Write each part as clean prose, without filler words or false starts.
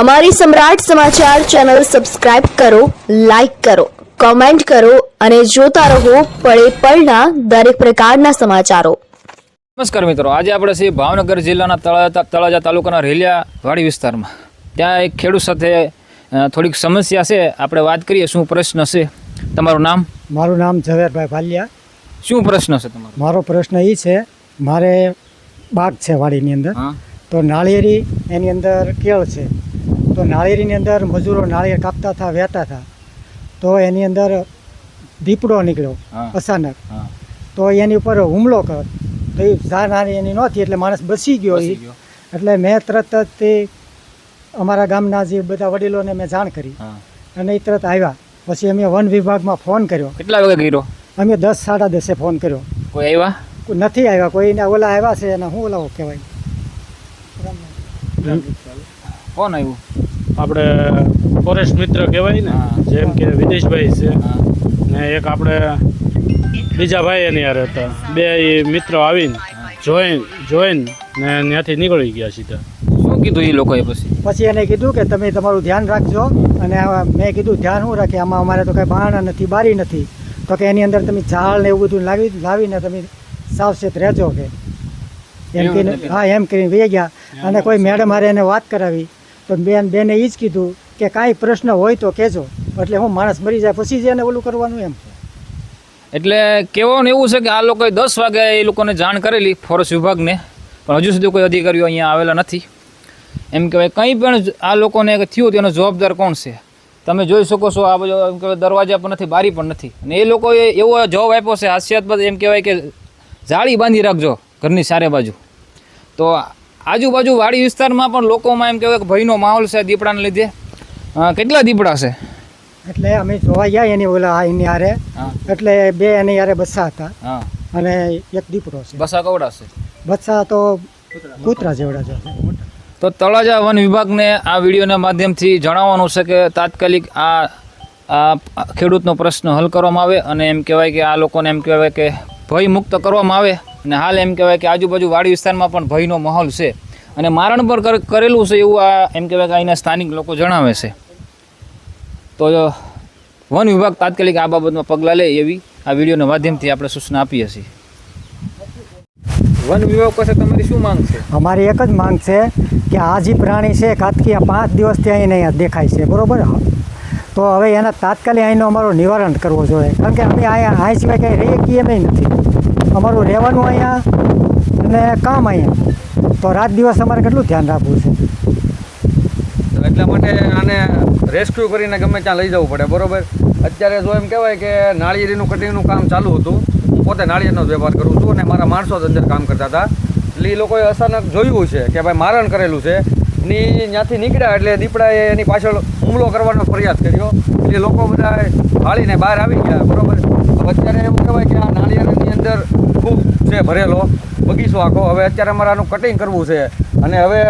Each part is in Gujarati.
અમારી સમ્રાટ સમાચાર ચેનલ સબસ્ક્રાઇબ કરો, લાઇક કરો, કોમેન્ટ કરો અને જોતા રહો પળે પળના દરેક પ્રકારના સમાચારો. નમસ્કાર મિત્રો, આજે આપણે છીએ ભાવનગર જિલ્લાના તળાજા તાલુકાના રેલિયા વાડી વિસ્તારમાં. ત્યાં એક ખેડૂત સાથે થોડીક સમસ્યા છે, આપણે વાત કરીએ. શું પ્રશ્ન છે? તમારું નામ? મારું નામ ઝવેરભાઈ ભાલિયા. શું પ્રશ્ન છે તમારો? મારો પ્રશ્ન એ છે, મારે બાગ છે વાડીની અંદર, તો નાળિયેરી એની અંદર કેળ છે, તો નાળિયેરીની અંદર મજૂરો નાળિયેર કાપતા હતા, વહેતા હતા, તો એની અંદર દીપડો નીકળ્યો અચાનક. તો એની ઉપર હુમલો કર્યો, તો એ જાનહાની એની નહોતી, એટલે માણસ બચી ગયો. એટલે મેં તરત જ તે અમારા ગામના જે બધા વડીલોને મેં જાણ કરી અને એ તરત આવ્યા. પછી અમે વન વિભાગમાં ફોન કર્યો. કેટલા વાગે કર્યો? અમે 10 સાડા 10 ફોન કર્યો. કોઈ આવ્યા નથી? આવ્યા કોઈને. ઓલા આવ્યા છે અને હું ઓલા કહેવાય કોણ આવ્યું? આપણે ફોરેસ્ટ મિત્ર કહેવાય ને, જેમ કે વિદેશભાઈ છે ને એક આપણે બીજા ભાઈ એની યાર હતા. બે મિત્રો આવીને જોઈન ને ત્યાંથી નીકળી ગયા સીધા. શું કીધું એ લોકોએ? પછી એને કીધું કે તમે તમારું ધ્યાન રાખજો. અને મેં કીધું ધ્યાન શું રાખે, આમાં અમારે તો કંઈ બારણા નથી, બારી નથી, તો કે એની અંદર તમે ઝાડ ને એવું બધું લાવીને તમે સાવચેત રહેજો કે એમ કહીને. હા, એમ કરીને વહી ગયા. અને કોઈ મેડમ હારે એને વાત કરાવી, તો બેને એ જ કીધું કે કાંઈ પ્રશ્ન હોય તો કહેજો, એટલે હું માણસ મરી જાય પછી જ એને ઓલું કરવાનું એમ. એટલે કહેવાનું એવું છે કે આ લોકોએ 10 વાગે એ લોકોને જાણ કરેલી ફોરેસ્ટ વિભાગને, પણ હજુ સુધી કોઈ અધિકારીઓ અહીંયા આવેલા નથી. એમ કહેવાય કંઈ પણ આ લોકોને થયું તેનો જવાબદાર કોણ છે? તમે જોઈ શકો છો, આ બધો એમ કહેવાય દરવાજા પણ નથી, બારી પણ નથી. અને એ લોકોએ એવો જવાબ આપ્યો છે હાસ્યાસ્પદ, એમ કહેવાય કે જાળી બાંધી રાખજો ઘરની ચારે બાજુ. તો આજુબાજુ વાડી વિસ્તારમાં પણ લોકોમાં એમ કહેવાય કે ભયનો માહોલ છે દીપડાને લીધે. કેટલા દીપડા છે? એટલે અમે જોવા ગયા એની ઓલા એની હારે, એટલે બે એની હારે બચ્ચા હતા અને એક દીપડો છે. બસા કવડા છે? બચ્ચા તો કૂતરા જેવડા છે. તો તળાજા વન વિભાગને આ વિડીયોના માધ્યમથી જણાવવાનું છે કે તાત્કાલિક આ ખેડૂતનો પ્રશ્ન હલ કરવામાં આવે અને એમ કહેવાય કે આ લોકોને એમ કહેવાય કે ભય મુક્ત કરવામાં આવે. અને હાલ એમ કહેવાય કે આજુબાજુ વાડી વિસ્તારમાં પણ ભયનો માહોલ છે અને મારણ પણ કરેલું છે એવું આ એમ કહેવાય કે અહીંના સ્થાનિક લોકો જણાવે છે. તો વન વિભાગ તાત્કાલિક આ બાબતમાં પગલાં લે એવી આ વિડીયોના માધ્યમથી આપણે સૂચના આપીએ છીએ. વન વિભાગ પાસે તમારી શું માંગ છે? અમારી એક જ માંગ છે કે આ જે પ્રાણી છે કાતકી 5 દિવસથી અહીંયા દેખાય છે, બરાબર, તો હવે એના તાત્કાલિક અહીંનો અમારું નિવારણ કરવો જોઈએ. કારણ કે અમે અહીં સિવાય કંઈ રહીએ કે એમ નથી. અમારું રહેવાનું અહીંયા અને કામ અહીંયા, તો રાત દિવસ અમારે કેટલું ધ્યાન રાખવું છે. એટલા માટે આને રેસ્ક્યુ કરીને ગમે ત્યાં લઈ જવું પડે, બરાબર. અત્યારે જો એમ કહેવાય કે નાળિયેરીનું કટિંગનું કામ ચાલુ હતું, હું પોતે નાળિયેરનો વેપાર કરું છું અને મારા માણસો જ અંદર કામ કરતા હતા. એટલે એ લોકોએ અચાનક જોયું છે કે ભાઈ મારણ કરેલું છે ની ત્યાંથી નીકળ્યા એટલે દીપડાએ એની પાછળ હુમલો કરવાનો ફરિયાદ કર્યો. એટલે લોકો બધા ભાળીને બહાર આવી ગયા, બરાબર. હવે અત્યારે એમ કહેવાય કે આ નાળિયેરની અંદર ખૂબ છે ભરેલો બગીચો આખો. હવે અત્યારે અમારે આનું કટિંગ કરવું છે અને હવે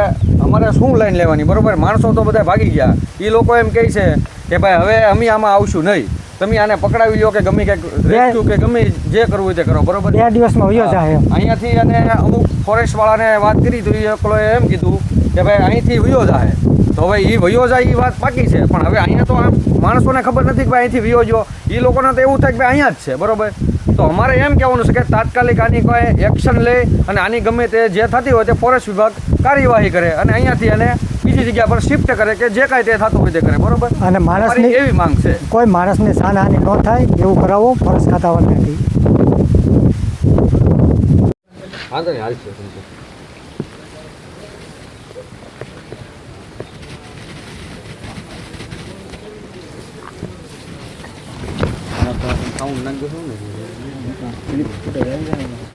અમારે શું લાઈન લેવાની, બરાબર. માણસો તો બધા ભાગી ગયા. એ લોકો એમ કહે છે કે ભાઈ હવે અમે આમાં આવશું નહીં, તમે આને પકડાવી લો કે ગમે કંઈક રેસ્ક્યુ કે ગમે જે કરવું હોય તે કરો, બરાબર. 2 દિવસમાં વયો જાય અહીંયાથી. અને અમુક ફોરેસ્ટવાળાને વાત કરી તો એ લોકોએ એમ કીધું કે ભાઈ અહીંથી વયો જાય. તો હવે એ વયો જાય એ વાત બાકી છે, પણ હવે અહીંયા તો માણસોને ખબર નથી કે ભાઈ અહીંથી વયો જો. એ લોકોને તો એવું થાય કે ભાઈ અહીંયા જ છે, બરાબર. તો અમારે એમ કહેવાનું છે કે તાત્કાલિક આની કોઈ એક્શન લે અને આની ગમે તે જે થતી હોય તે ફોરેસ્ટ વિભાગ કાર્યવાહી કરે અને અહીંયાથી એને બીજી જગ્યા પર શિફ્ટ કરે કે જે કાંઈ તે થતું હોય તે કરે, બરાબર. અને માણસની એવી માંગ છે કોઈ માણસને જાનહાનિ ન થાય એવું કરાવો ફોરેસ્ટ ખાતાવાળાથી. વાંધો નહીં, હાલ છે. સાઉન્ડ નાખજો ને.